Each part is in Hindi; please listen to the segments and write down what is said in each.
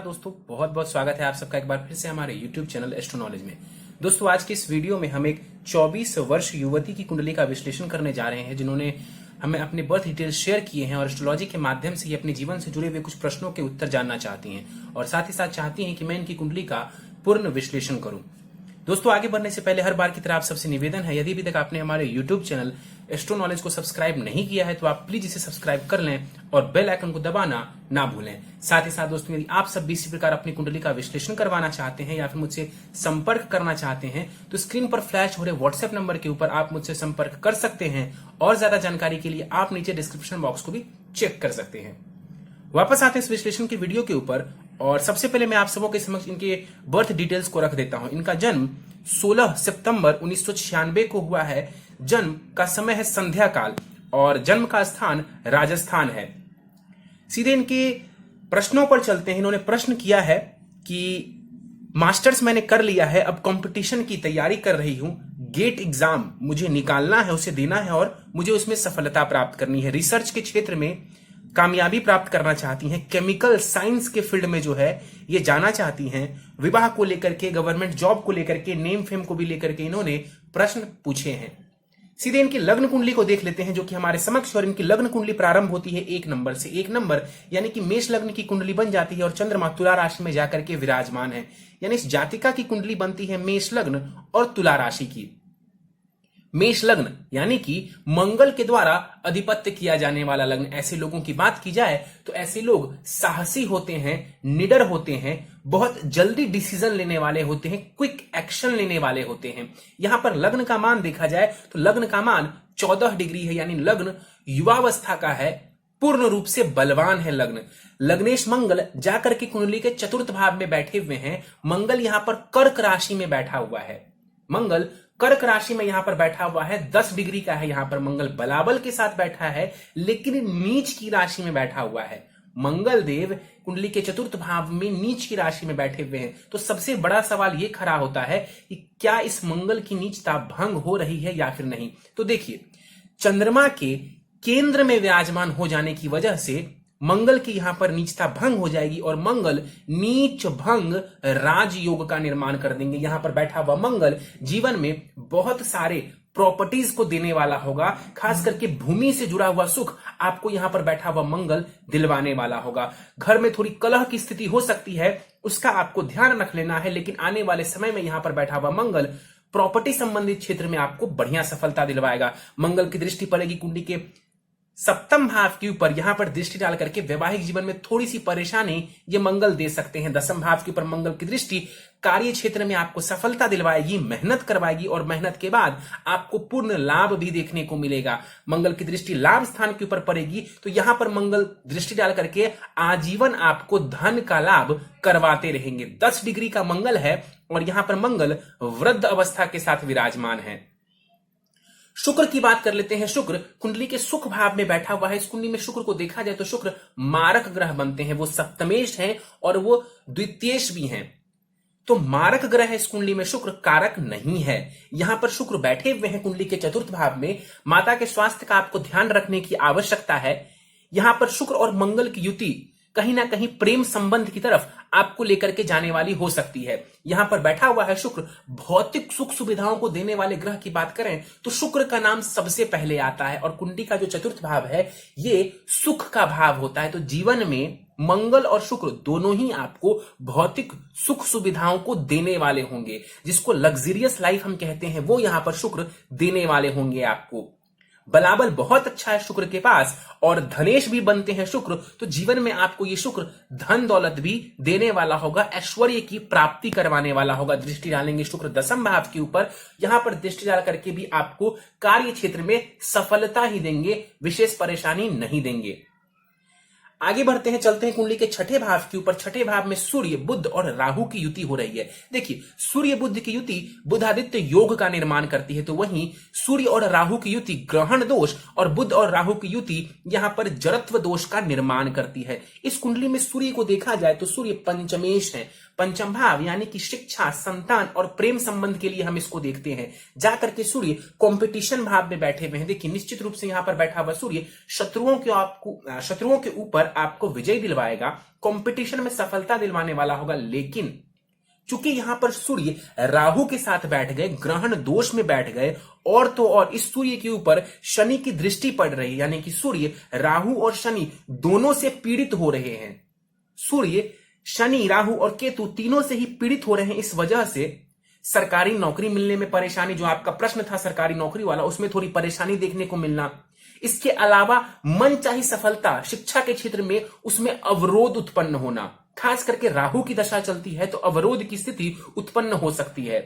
नमस्कार दोस्तों, बहुत बहुत स्वागत है आप सबका एक बार फिर से हमारे YouTube चैनल एस्ट्रो नॉलेज में। दोस्तों आज की इस वीडियो में हम एक 24 वर्ष युवती की कुंडली का विश्लेषण करने जा रहे हैं, जिन्होंने हमें अपने बर्थ डिटेल्स शेयर किए हैं और एस्ट्रोलॉजी के माध्यम से ये अपने जीवन से जुड़े हुए कुछ प्रश्नों के उत्तर जानना चाहती हैं और साथ ही साथ चाहती हैं कि मैं इनकी कुंडली का पूर्ण विश्लेषण करूं। दोस्तों आगे बढ़ने से पहले हर बार की तरह आप सबसे निवेदन है, यदि अभी तक आपने हमारे YouTube चैनल एस्ट्रो नॉलेज को सब्सक्राइब नहीं किया है तो आप प्लीज इसे सब्सक्राइब कर लें और बेल आइकन को दबाना ना भूलें। साथ ही साथ दोस्तों यदि आप सब भी इसी प्रकार अपनी कुंडली का विश्लेषण करवाना चाहते हैं या फिर मुझसे संपर्क करना चाहते हैं तो स्क्रीन पर फ्लैश हो रहे व्हाट्सएप नंबर के ऊपर आप मुझसे संपर्क कर सकते हैं और ज्यादा जानकारी के लिए आप नीचे डिस्क्रिप्शन बॉक्स को भी चेक कर सकते हैं। वापस आते हैं इस विश्लेषण की वीडियो के ऊपर और सबसे पहले मैं आप सबों के समक्ष इनके बर्थ डिटेल्स को रख देता हूं। इनका जन्म 16 सितंबर 1996 को हुआ है। जन्म का समय है संध्या काल और जन्म का स्थान राजस्थान है। सीधे इनके प्रश्नों पर चलते हैं। इन्होंने प्रश्न किया है कि मास्टर्स मैंने कर लिया है, अब कंपटीशन की तैयारी कर रही हूं, गेट एग्जाम मुझे निकालना है, उसे देना है और मुझे उसमें सफलता प्राप्त करनी है। रिसर्च के क्षेत्र में कामयाबी प्राप्त करना चाहती हैं, केमिकल साइंस के फील्ड में जो है ये जाना चाहती हैं। विवाह को लेकर के, गवर्नमेंट जॉब को लेकर के, नेम फेम को भी लेकर के इन्होंने प्रश्न पूछे हैं। सीधे इनकी लग्न कुंडली को देख लेते हैं जो कि हमारे समक्ष, और इनकी लग्न कुंडली प्रारंभ होती है 1 नंबर से। 1 नंबर यानी कि मेष लग्न की कुंडली बन जाती है और चंद्रमा तुला राशि में जाकर के विराजमान है, यानी इस जातिका की कुंडली बनती है मेष लग्न और तुला राशि की। मेष लग्न यानी कि मंगल के द्वारा अधिपत्य किया जाने वाला लग्न। ऐसे लोगों की बात की जाए तो ऐसे लोग साहसी होते हैं, निडर होते हैं, बहुत जल्दी डिसीजन लेने वाले होते हैं, क्विक एक्शन लेने वाले होते हैं। यहां पर लग्न का मान देखा जाए तो लग्न का मान 14 डिग्री है, यानी लग्न युवावस्था का है, पूर्ण रूप से बलवान है लग्न। लग्नेश मंगल जाकर के कुंडली के चतुर्थ भाव में बैठे हुए हैं। मंगल यहां पर कर्क राशि में बैठा हुआ है। मंगल कर्क राशि में यहां पर बैठा हुआ है, 10 डिग्री का है। यहां पर मंगल बलाबल के साथ बैठा है लेकिन नीच की राशि में बैठा हुआ है। मंगल देव कुंडली के चतुर्थ भाव में नीच की राशि में बैठे हुए हैं। तो सबसे बड़ा सवाल यह खड़ा होता है कि क्या इस मंगल की नीचता भंग हो रही है या फिर नहीं। तो देखिए, चंद्रमा के केंद्र में विराजमान हो जाने की वजह से मंगल की यहां पर नीचता भंग हो जाएगी और मंगल नीच भंग राजयोग का निर्माण कर देंगे। यहां पर बैठा हुआ मंगल जीवन में बहुत सारे प्रॉपर्टीज को देने वाला होगा, खास करके भूमि से जुड़ा हुआ सुख आपको यहां पर बैठा हुआ मंगल दिलवाने वाला होगा। घर में थोड़ी कलह की स्थिति हो सकती है, उसका आपको ध्यान रख लेना है, लेकिन आने वाले समय में यहां पर बैठा हुआ मंगल प्रॉपर्टी संबंधित क्षेत्र में आपको बढ़िया सफलता दिलवाएगा। मंगल की दृष्टि पड़ेगी कुंडली के सप्तम भाव के ऊपर। यहां पर दृष्टि डाल करके वैवाहिक जीवन में थोड़ी सी परेशानी ये मंगल दे सकते हैं। दसम भाव के ऊपर मंगल की दृष्टि कार्य क्षेत्र में आपको सफलता दिलवाएगी, मेहनत करवाएगी और मेहनत के बाद आपको पूर्ण लाभ भी देखने को मिलेगा। मंगल की दृष्टि लाभ स्थान के ऊपर पड़ेगी तो यहां पर मंगल दृष्टि डाल करके आजीवन आपको धन का लाभ करवाते रहेंगे। 10 डिग्री का मंगल है और यहां पर मंगल वृद्ध अवस्था के साथ विराजमान है। शुक्र की बात कर लेते हैं। शुक्र कुंडली के सुख भाव में बैठा हुआ है। इस कुंडली में शुक्र को देखा जाए तो शुक्र मारक ग्रह बनते हैं। वो सप्तमेश हैं और वो द्वितीयेश भी हैं। तो मारक ग्रह इस कुंडली में, शुक्र कारक नहीं है। यहां पर शुक्र बैठे हुए हैं कुंडली के चतुर्थ भाव में। माता के स्वास्थ्य का आपको ध्यान रखने की आवश्यकता है। यहां पर शुक्र और मंगल की युति कहीं ना कहीं प्रेम संबंध की तरफ आपको लेकर के जाने वाली हो सकती है। यहां पर बैठा हुआ है शुक्र। भौतिक सुख सुविधाओं को देने वाले ग्रह की बात करें तो शुक्र का नाम सबसे पहले आता है और कुंडली का जो चतुर्थ भाव है ये सुख का भाव होता है। तो जीवन में मंगल और शुक्र दोनों ही आपको भौतिक सुख सुविधाओं को देने वाले होंगे, जिसको लग्जरियस लाइफ हम कहते हैं, वो यहां पर शुक्र देने वाले होंगे आपको। बलाबल बहुत अच्छा है शुक्र के पास और धनेश भी बनते हैं शुक्र। तो जीवन में आपको ये शुक्र धन दौलत भी देने वाला होगा, ऐश्वर्य की प्राप्ति करवाने वाला होगा। दृष्टि डालेंगे शुक्र दसम भाव के ऊपर। यहां पर दृष्टि डाल करके भी आपको कार्य क्षेत्र में सफलता ही देंगे, विशेष परेशानी नहीं देंगे। आगे बढ़ते हैं, चलते हैं कुंडली के छठे भाव के ऊपर। छठे भाव में सूर्य, बुध और राहु की युति हो रही है। देखिए, सूर्य बुध की युति बुधादित्य योग का निर्माण करती है, तो वहीं सूर्य और राहु की युति ग्रहण दोष और बुध और राहु की युति यहां पर जड़त्व दोष का निर्माण करती है। इस कुंडली में सूर्य को देखा जाए तो सूर्य पंचमेश है। पंचम भाव यानी कि शिक्षा, संतान और प्रेम संबंध के लिए हम इसको देखते हैं। जाकर के सूर्य कंपटीशन भाव में बैठे हुए हैं। देखिए, निश्चित रूप से यहां पर बैठा हुआ सूर्य शत्रुओं के ऊपर आपको विजय दिलवाएगा, कंपटीशन में सफलता दिलवाने वाला होगा। लेकिन चूंकि यहां पर सूर्य राहु के साथ बैठ गए, ग्रहण दोष में बैठ गए, और तो और इस सूर्य के ऊपर शनि की दृष्टि पड़ रही है, यानी कि सूर्य राहु और शनि दोनों से पीड़ित हो रहे हैं। सूर्य, शनि, राहु और केतु तीनों से ही पीड़ित हो रहे हैं। इस वजह से सरकारी नौकरी मिलने में परेशानी, जो आपका प्रश्न था सरकारी नौकरी वाला, उसमें थोड़ी परेशानी देखने को मिलना। इसके अलावा मनचाही सफलता शिक्षा के क्षेत्र में, उसमें अवरोध उत्पन्न होना। खास करके राहु की दशा चलती है तो अवरोध की स्थिति उत्पन्न हो सकती है।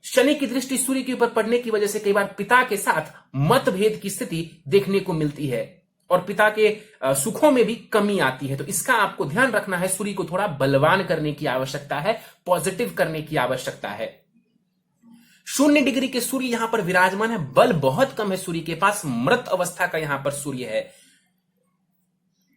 शनि की दृष्टि सूर्य के ऊपर पड़ने की वजह से कई बार पिता के साथ मतभेद की स्थिति देखने को मिलती है और पिता के सुखों में भी कमी आती है। तो इसका आपको ध्यान रखना है। सूर्य को थोड़ा बलवान करने की आवश्यकता है, पॉजिटिव करने की आवश्यकता है। 0 डिग्री के सूर्य यहां पर विराजमान है, बल बहुत कम है सूर्य के पास, मृत अवस्था का यहां पर सूर्य है।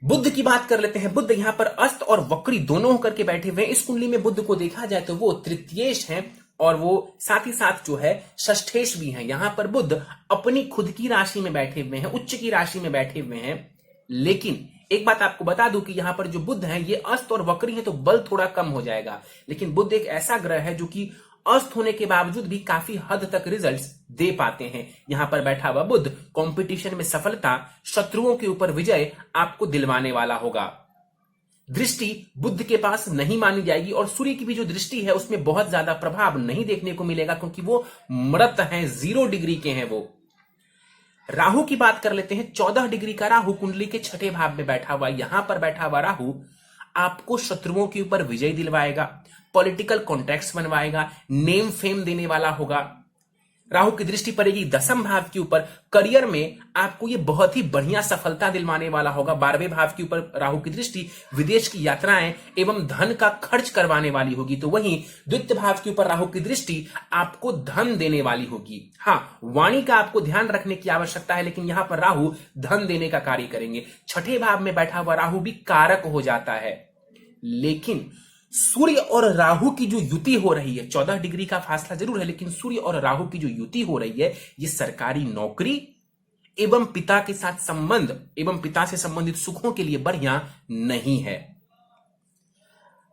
बुध की बात कर लेते हैं। बुध यहां पर अस्त और वक्री दोनों होकर के बैठे हुए हैं। इस कुंडली में बुध को देखा जाए तो वो तृतीयेश है और वो साथ ही साथ जो है षष्ठेश भी है। यहां पर बुध अपनी खुद की राशि में बैठे हुए हैं, उच्च की राशि में बैठे हुए हैं। लेकिन एक बात आपको बता दूं कि यहां पर जो बुध है ये अस्त और वक्री है, तो बल थोड़ा कम हो जाएगा। लेकिन बुध एक ऐसा ग्रह है जो कि अस्त होने के बावजूद भी काफी हद तक रिजल्ट्स दे पाते हैं। यहां पर बैठा हुआ बुध कंपटीशन में सफलता, शत्रुओं के ऊपर विजय आपको दिलवाने वाला होगा। दृष्टि बुध के पास नहीं मानी जाएगी और सूर्य की भी जो दृष्टि है उसमें बहुत ज्यादा प्रभाव नहीं देखने को मिलेगा, क्योंकि वो मृत हैं, 0 डिग्री के हैं वो। राहु की बात कर लेते हैं। 14 डिग्री का राहु कुंडली के 6ठे भाव में बैठा हुआ। यहां पर बैठा हुआ राहु आपको शत्रुओं के ऊपर विजय दिलवाएगा, पॉलिटिकल कॉन्टैक्ट्स बनवाएगा, नेम फेम देने वाला होगा। राहु की दृष्टि पड़ेगी 10वें भाव के ऊपर। करियर में आपको ये बहुत ही बढ़िया सफलता दिलवाने वाला होगा। 12वें भाव के ऊपर राहु की दृष्टि विदेश की यात्राएं एवं धन का खर्च करवाने वाली होगी। तो वहीं द्वितीय भाव के ऊपर राहु की दृष्टि आपको धन देने वाली होगी। हाँ, वाणी का आपको ध्यान रखने की आवश्यकता है, लेकिन यहां पर राहु धन देने का कार्य करेंगे। 6ठे भाव में बैठा हुआ राहु भी कारक हो जाता है। लेकिन सूर्य और राहु की जो युति हो रही है, 14 डिग्री का फासला जरूर है, लेकिन सूर्य और राहु की जो युति हो रही है ये सरकारी नौकरी एवं पिता के साथ संबंध एवं पिता से संबंधित सुखों के लिए बढ़िया नहीं है।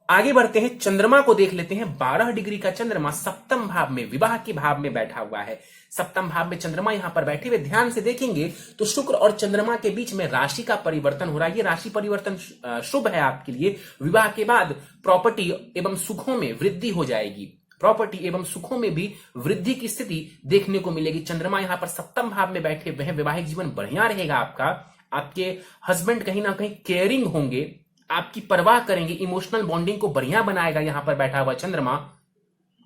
आगे बढ़ते हैं, चंद्रमा को देख लेते हैं। 12 डिग्री का चंद्रमा 7वें भाव में, विवाह के भाव में बैठा हुआ है। 7वें भाव में चंद्रमा यहां पर बैठे हुए, ध्यान से देखेंगे तो शुक्र और चंद्रमा के बीच में राशि का परिवर्तन हो रहा है। ये राशि परिवर्तन शुभ है आपके लिए। विवाह के बाद प्रॉपर्टी एवं सुखों में वृद्धि हो जाएगी, प्रॉपर्टी एवं सुखों में भी वृद्धि की स्थिति देखने को मिलेगी। चंद्रमा यहां पर 7वें भाव में बैठे हुए हैं। वैवाहिक जीवन बढ़िया रहेगा आपका। आपके हस्बैंड कहीं ना कहीं केयरिंग होंगे, आपकी परवाह करेंगे, इमोशनल बॉन्डिंग को बढ़िया बनाएगा यहां पर बैठा हुआ चंद्रमा।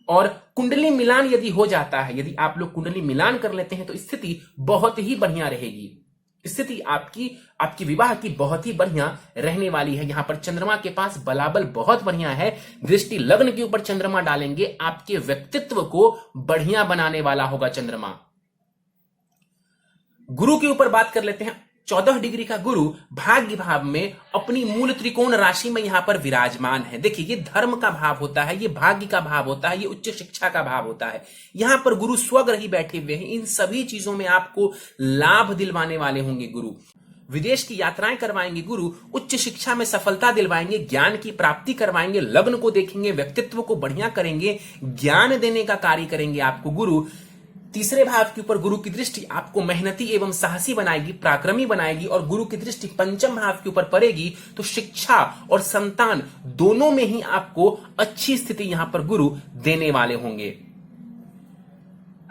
और कुंडली मिलान यदि हो जाता है, यदि आप लोग कुंडली मिलान कर लेते हैं तो स्थिति बहुत ही बढ़िया रहेगी। स्थिति आपकी विवाह की बहुत ही बढ़िया रहने वाली है। यहां पर चंद्रमा के पास बलाबल बहुत बढ़िया है। दृष्टि लग्न के ऊपर चंद्रमा डालेंगे, आपके व्यक्तित्व को बढ़िया बनाने वाला होगा चंद्रमा। गुरु के ऊपर बात कर लेते हैं। 14 डिग्री का गुरु भाग्य भाव में अपनी मूल त्रिकोण राशि में यहां पर विराजमान है। देखिए, ये धर्म का भाव होता है, ये भाग्य का भाव होता है, ये उच्च शिक्षा का भाव होता है। यहां पर गुरु स्वग्रही बैठे हुए हैं। इन सभी चीजों में आपको लाभ दिलवाने वाले होंगे गुरु। विदेश की यात्राएं करवाएंगे गुरु, उच्च शिक्षा में सफलता दिलवाएंगे, ज्ञान की प्राप्ति करवाएंगे। लग्न को देखेंगे, व्यक्तित्व को बढ़िया करेंगे, ज्ञान देने का कार्य करेंगे आपको गुरु। 3रे भाव के ऊपर गुरु की दृष्टि आपको मेहनती एवं साहसी बनाएगी, पराक्रमी बनाएगी। और गुरु की दृष्टि 5वें भाव के ऊपर पड़ेगी तो शिक्षा और संतान दोनों में ही आपको अच्छी स्थिति यहां पर गुरु देने वाले होंगे।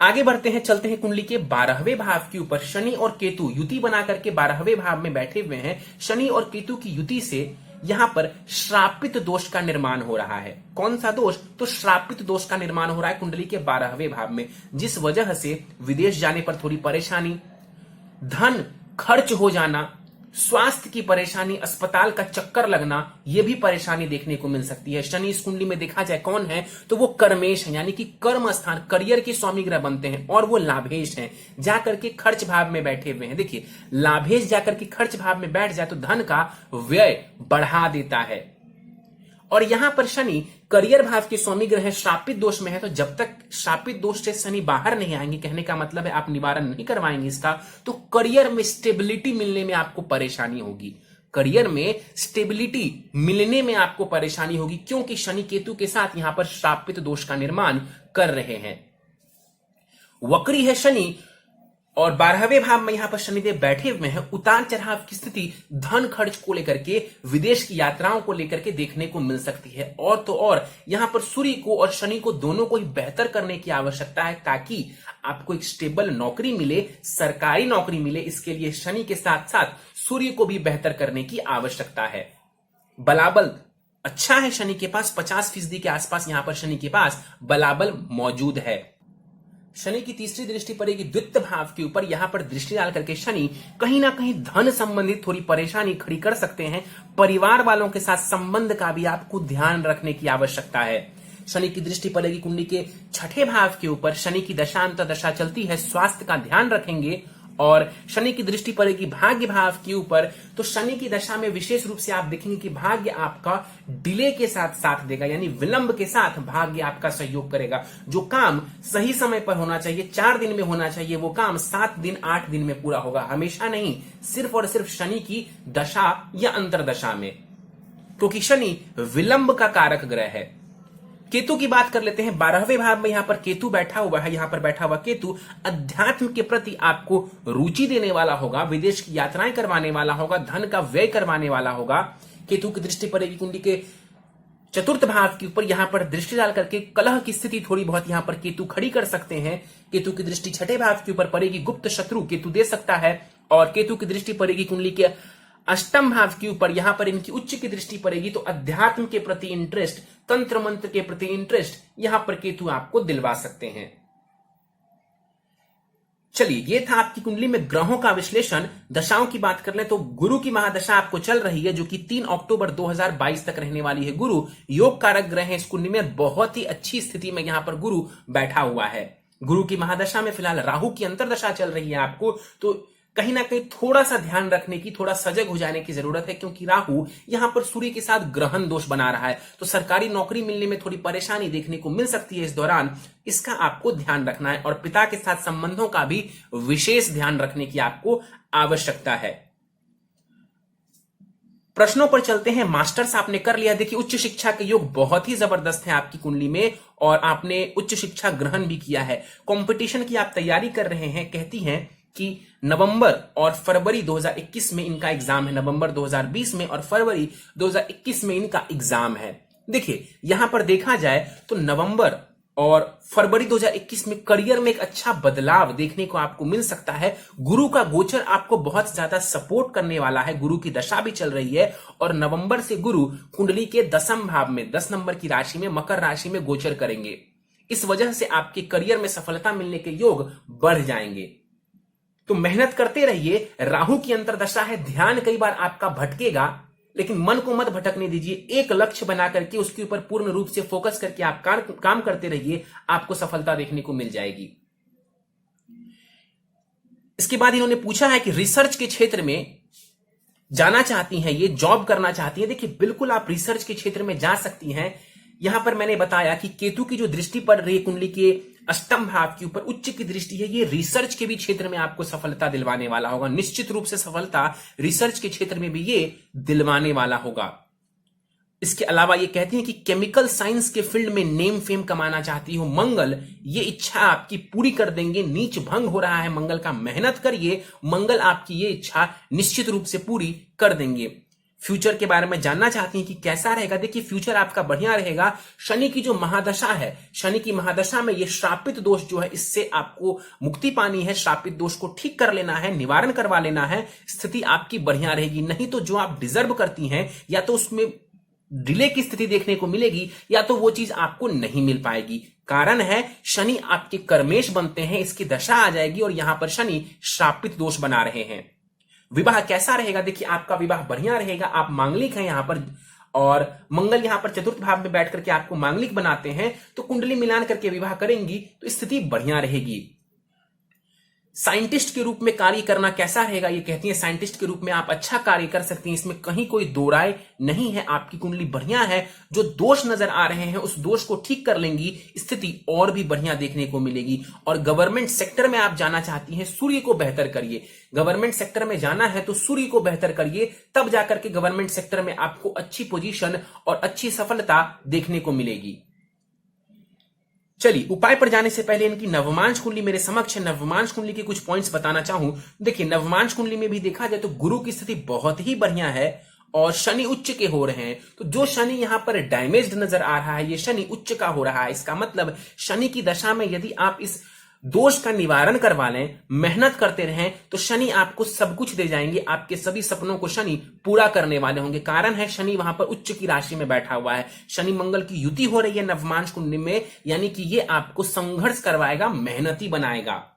आगे बढ़ते हैं, चलते हैं कुंडली के 12वें भाव के ऊपर। शनि और केतु युति बना करके 12वें भाव में बैठे हुए हैं। शनि और केतु की युति से यहां पर श्रापित दोष का निर्माण हो रहा है। कौन सा दोष? तो श्रापित दोष का निर्माण हो रहा है कुंडली के 12वें भाव में, जिस वजह से विदेश जाने पर थोड़ी परेशानी, धन खर्च हो जाना, स्वास्थ्य की परेशानी, अस्पताल का चक्कर लगना, यह भी परेशानी देखने को मिल सकती है। शनि इस कुंडली में देखा जाए कौन है तो वो कर्मेश है, यानी कि कर्म स्थान, करियर के स्वामी ग्रह बनते हैं। और वो लाभेश हैं, जाकर के खर्च भाव में बैठे हुए हैं। देखिए, लाभेश जाकर के खर्च भाव में बैठ जाए तो धन का व्यय बढ़ा देता है। और यहां पर शनि करियर भाव के स्वामी ग्रह है, श्रापित दोष में है। तो जब तक श्रापित दोष से शनि बाहर नहीं आएंगे, कहने का मतलब है आप निवारण नहीं करवाएंगे इसका, तो करियर में स्टेबिलिटी मिलने में आपको परेशानी होगी। करियर में स्टेबिलिटी मिलने में आपको परेशानी होगी, क्योंकि शनि केतु के साथ यहां पर श्रापित दोष का निर्माण कर रहे हैं। वक्री है शनि और 12वें भाव में यहां पर शनिदेव बैठे हुए हैं। उतार चढ़ाव की स्थिति धन खर्च को लेकर के, विदेश की यात्राओं को लेकर के देखने को मिल सकती है। और तो और यहां पर सूर्य को और शनि को दोनों को ही बेहतर करने की आवश्यकता है, ताकि आपको एक स्टेबल नौकरी मिले, सरकारी नौकरी मिले। इसके लिए शनि के साथ साथ सूर्य को भी बेहतर करने की आवश्यकता है। बलाबल अच्छा है शनि के पास, 50% के आसपास यहां पर शनि के पास बलाबल मौजूद है। शनि की तीसरी दृष्टि पड़ेगी द्वितीय भाव के ऊपर। यहां पर दृष्टि डाल करके शनि कहीं ना कहीं धन संबंधित थोड़ी परेशानी खड़ी कर सकते हैं। परिवार वालों के साथ संबंध का भी आपको ध्यान रखने की आवश्यकता है। शनि की दृष्टि पड़ेगी कुंडली के छठे भाव के ऊपर। शनि की दशांतर दशा चलती है, स्वास्थ्य का ध्यान रखेंगे। और शनि की दृष्टि पड़ेगी भाग्य भाव के ऊपर। तो शनि की दशा में विशेष रूप से आप देखेंगे कि भाग्य आपका डिले के साथ साथ देगा, यानी विलंब के साथ भाग्य आपका सहयोग करेगा। जो काम सही समय पर होना चाहिए, 4 दिन में होना चाहिए, वो काम 7 दिन 8 दिन में पूरा होगा। हमेशा नहीं, सिर्फ और सिर्फ शनि की दशा या अंतरदशा में, क्योंकि शनि विलंब का कारक ग्रह है। केतु की बात कर लेते हैं। 12वें भाव में यहां पर केतु बैठा हुआ है। यहां पर बैठा हुआ केतु अध्यात्म के प्रति आपको रुचि देने वाला होगा, विदेश की यात्राएं करवाने वाला होगा, धन का व्यय करवाने वाला होगा। केतु की दृष्टि पड़ेगी कुंडली के चतुर्थ भाव के ऊपर। यहां पर दृष्टि डाल करके कलह की स्थिति थोड़ी बहुत यहां पर केतु खड़ी कर सकते हैं। केतु की दृष्टि छठे भाव के ऊपर पड़ेगी, गुप्त शत्रु केतु दे सकता है। और केतु की दृष्टि पड़ेगी कुंडली के अष्टम भाव के ऊपर। यहां पर इनकी उच्च की दृष्टि पड़ेगी, तो अध्यात्म के प्रति इंटरेस्ट, तंत्र मंत्र के प्रति इंटरेस्ट यहां पर केतु आपको दिलवा सकते हैं। चलिए, ये था आपकी कुंडली में ग्रहों का विश्लेषण। दशाओं की बात कर लें तो गुरु की महादशा आपको चल रही है, जो कि 3 अक्टूबर 2022 तक रहने वाली है। गुरु योग कारक ग्रह है। इस कुंडली में बहुत ही अच्छी स्थिति में यहां पर गुरु बैठा हुआ है। गुरु की महादशा में फिलहाल राहु की अंतरदशा चल रही है आपको, तो कहीं ना कहीं थोड़ा सा ध्यान रखने की, थोड़ा सजग हो जाने की जरूरत है, क्योंकि राहु यहां पर सूर्य के साथ ग्रहण दोष बना रहा है। तो सरकारी नौकरी मिलने में थोड़ी परेशानी देखने को मिल सकती है इस दौरान। इसका आपको ध्यान रखना है और पिता के साथ संबंधों का भी विशेष ध्यान रखने की आपको आवश्यकता है। प्रश्नों पर चलते हैं। मास्टर्स आपने कर लिया। देखिए, उच्च शिक्षा के योग बहुत ही जबरदस्त है आपकी कुंडली में, और आपने उच्च शिक्षा ग्रहण भी किया है। कंपटीशन की आप तैयारी कर रहे हैं। कहती हैं कि नवंबर और फरवरी 2021 में इनका एग्जाम है। नवंबर 2020 में और फरवरी 2021 में इनका एग्जाम है। देखिए, यहां पर देखा जाए तो नवंबर और फरवरी 2021 में करियर में एक अच्छा बदलाव देखने को आपको मिल सकता है। गुरु का गोचर आपको बहुत ज्यादा सपोर्ट करने वाला है। गुरु की दशा भी चल रही है और नवंबर से गुरु कुंडली के 10वें भाव में, 10 नंबर की राशि में, मकर राशि में गोचर करेंगे। इस वजह से आपके करियर में सफलता मिलने के योग बढ़ जाएंगे। तो मेहनत करते रहिए। राहु की अंतरदशा है, ध्यान कई बार आपका भटकेगा, लेकिन मन को मत भटकने दीजिए। एक लक्ष्य बना करके उसके ऊपर पूर्ण रूप से फोकस करके आप काम करते रहिए, आपको सफलता देखने को मिल जाएगी। इसके बाद इन्होंने पूछा है कि रिसर्च के क्षेत्र में जाना चाहती हैं, ये जॉब करना चाहती हैं। देखिए, बिल्कुल आप रिसर्च के क्षेत्र में जा सकती हैं। यहां पर मैंने बताया कि केतु की जो दृष्टि पड़ रही है कुंडली के अष्टम भाव के ऊपर, उच्च की दृष्टि है, ये रिसर्च के भी क्षेत्र में आपको सफलता दिलवाने वाला होगा। निश्चित रूप से सफलता रिसर्च के क्षेत्र में भी ये दिलवाने वाला होगा। इसके अलावा ये कहती हैं कि केमिकल साइंस के फील्ड में नेम फेम कमाना चाहती हो। मंगल ये इच्छा आपकी पूरी कर देंगे। नीच भंग हो रहा है मंगल का, मेहनत करिए, मंगल आपकी ये इच्छा निश्चित रूप से पूरी कर देंगे। फ्यूचर के बारे में जानना चाहती हैं कि कैसा रहेगा। देखिए, फ्यूचर आपका बढ़िया रहेगा। शनि की जो महादशा है, शनि की महादशा में ये श्रापित दोष जो है, इससे आपको मुक्ति पानी है। श्रापित दोष को ठीक कर लेना है, निवारण करवा लेना है। स्थिति आपकी बढ़िया रहेगी। नहीं तो जो आप डिजर्व करती हैं, या तो उसमें डिले की स्थिति देखने को मिलेगी, या तो वो चीज आपको नहीं मिल पाएगी। कारण है शनि आपके कर्मेश बनते हैं, इसकी दशा आ जाएगी और यहां पर शनि श्रापित दोष बना रहे हैं। विवाह कैसा रहेगा? देखिए, आपका विवाह बढ़िया रहेगा। आप मांगलिक हैं यहां पर, और मंगल यहां पर चतुर्थ भाव में बैठ करके आपको मांगलिक बनाते हैं, तो कुंडली मिलान करके विवाह करेंगी तो स्थिति बढ़िया रहेगी। साइंटिस्ट के रूप में कार्य करना कैसा रहेगा, ये कहती हैं साइंटिस्ट के रूप में आप अच्छा कार्य कर सकती हैं, इसमें कहीं कोई दो राय नहीं है। आपकी कुंडली बढ़िया है, जो दोष नजर आ रहे हैं उस दोष को ठीक कर लेंगी, स्थिति और भी बढ़िया देखने को मिलेगी। और गवर्नमेंट सेक्टर में आप जाना चाहती हैं, सूर्य को बेहतर करिए। गवर्नमेंट सेक्टर में जाना है तो सूर्य को बेहतर करिए, तब जाकर के गवर्नमेंट सेक्टर में आपको अच्छी पोजीशन और अच्छी सफलता देखने को मिलेगी। चलिए उपाय पर जाने से पहले इनकी नवमांश कुंडली मेरे समक्ष है। नवमांश कुंडली के कुछ पॉइंट्स बताना चाहूं। देखिए नवमांश कुंडली में भी देखा जाए तो गुरु की स्थिति बहुत ही बढ़िया है और शनि उच्च के हो रहे हैं। तो जो शनि यहां पर डैमेज्ड नजर आ रहा है, ये शनि उच्च का हो रहा है। इसका मतलब शनि की दशा में यदि आप इस दोष का निवारण करवा लें, मेहनत करते रहें, तो शनि आपको सब कुछ दे जाएंगे। आपके सभी सपनों को शनि पूरा करने वाले होंगे। कारण है शनि वहां पर उच्च की राशि में बैठा हुआ है। शनि मंगल की युति हो रही है नवमांश कुंडली में, यानी कि ये आपको संघर्ष करवाएगा, मेहनती बनाएगा।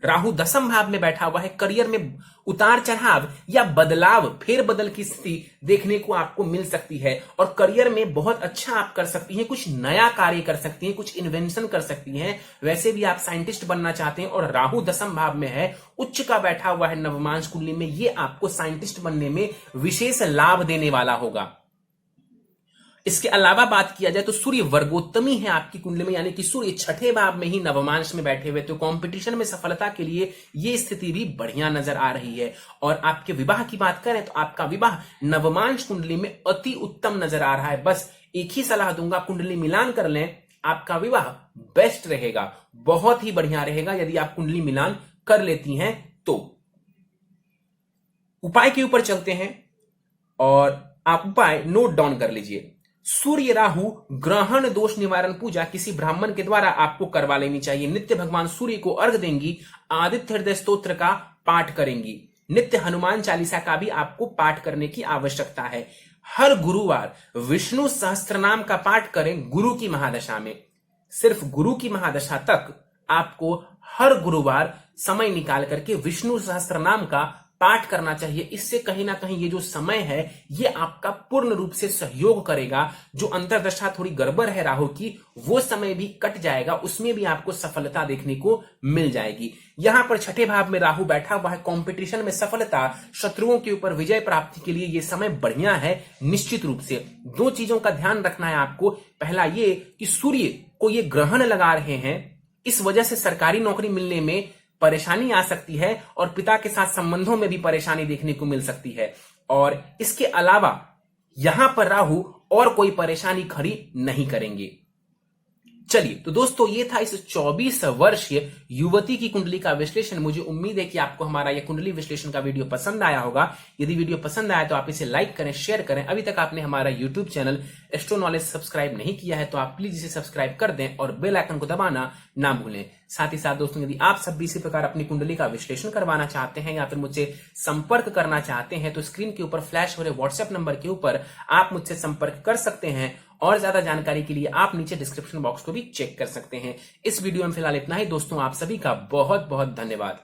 राहु दसम भाव में बैठा हुआ है। करियर में उतार चढ़ाव या बदलाव, फेरबदल की स्थिति देखने को आपको मिल सकती है और करियर में बहुत अच्छा आप कर सकती हैं, कुछ नया कार्य कर सकती हैं, कुछ इन्वेंशन कर सकती हैं। वैसे भी आप साइंटिस्ट बनना चाहते हैं और राहु दसम भाव में है, उच्च का बैठा हुआ है नवमांश कुंडली में, ये आपको साइंटिस्ट बनने में विशेष लाभ देने वाला होगा। इसके अलावा बात किया जाए तो सूर्य वर्गोत्तमी है आपकी कुंडली में, यानी कि सूर्य छठे भाव में ही नवमांश में बैठे हुए, तो कंपटीशन में सफलता के लिए ये स्थिति भी बढ़िया नजर आ रही है। और आपके विवाह की बात करें तो आपका विवाह नवमांश कुंडली में अति उत्तम नजर आ रहा है। बस एक ही सलाह दूंगा, कुंडली मिलान कर लें, आपका विवाह बेस्ट रहेगा, बहुत ही बढ़िया रहेगा यदि आप कुंडली मिलान कर लेती हैं तो। उपाय के ऊपर चलते हैं और आप उपाय नोट डाउन कर लीजिए। सूर्य राहु ग्रहण दोष निवारण पूजा किसी ब्राह्मण के द्वारा आपको करवा लेनी चाहिए। नित्य भगवान सूर्य को अर्घ देंगी, आदित्य हृदय स्तोत्र का पाठ करेंगी, नित्य हनुमान चालीसा का भी आपको पाठ करने की आवश्यकता है। हर गुरुवार विष्णु सहस्त्रनाम का पाठ करें गुरु की महादशा में। सिर्फ गुरु की महादशा तक आपको हर गुरुवार समय निकाल करके विष्णु सहस्त्रनाम का पाठ करना चाहिए। इससे कहीं ना कहीं ये जो समय है ये आपका पूर्ण रूप से सहयोग करेगा। जो अंतर्दशा थोड़ी गड़बड़ है राहु की, वो समय भी कट जाएगा, उसमें भी आपको सफलता देखने को मिल जाएगी। यहां पर छठे भाव में राहु बैठा हुआ है, कंपटीशन में सफलता, शत्रुओं के ऊपर विजय प्राप्ति के लिए ये समय बढ़िया है। निश्चित रूप से दो चीजों का ध्यान रखना है आपको। पहला ये कि सूर्य को ये ग्रहण लगा रहे हैं, इस वजह से सरकारी नौकरी मिलने में परेशानी आ सकती है और पिता के साथ संबंधों में भी परेशानी देखने को मिल सकती है। और इसके अलावा यहां पर राहु और कोई परेशानी खड़ी नहीं करेंगे। चलिए तो दोस्तों ये था इस 24 वर्षीय युवती की कुंडली का विश्लेषण। मुझे उम्मीद है कि आपको हमारा यह कुंडली विश्लेषण का वीडियो पसंद आया होगा। यदि वीडियो पसंद आया तो आप इसे लाइक करें, शेयर करें। अभी तक आपने हमारा YouTube channel astro knowledge subscribe नहीं किया है तो आप प्लीज इसे सब्सक्राइब कर दें और बेल आइकन को दबाना ना भूलें। साथ ही साथ दोस्तों यदि आप सब भी इसी प्रकार अपनी कुंडली का विश्लेषण करवाना चाहते हैं या फिर मुझसे संपर्क करना चाहते हैं तो स्क्रीन के ऊपर फ्लैश हो रहे व्हाट्सएप नंबर के ऊपर आप मुझसे संपर्क कर सकते हैं। और ज्यादा जानकारी के लिए आप नीचे डिस्क्रिप्शन बॉक्स को भी चेक कर सकते हैं। इस वीडियो में फिलहाल इतना ही दोस्तों, आप सभी का बहुत बहुत धन्यवाद।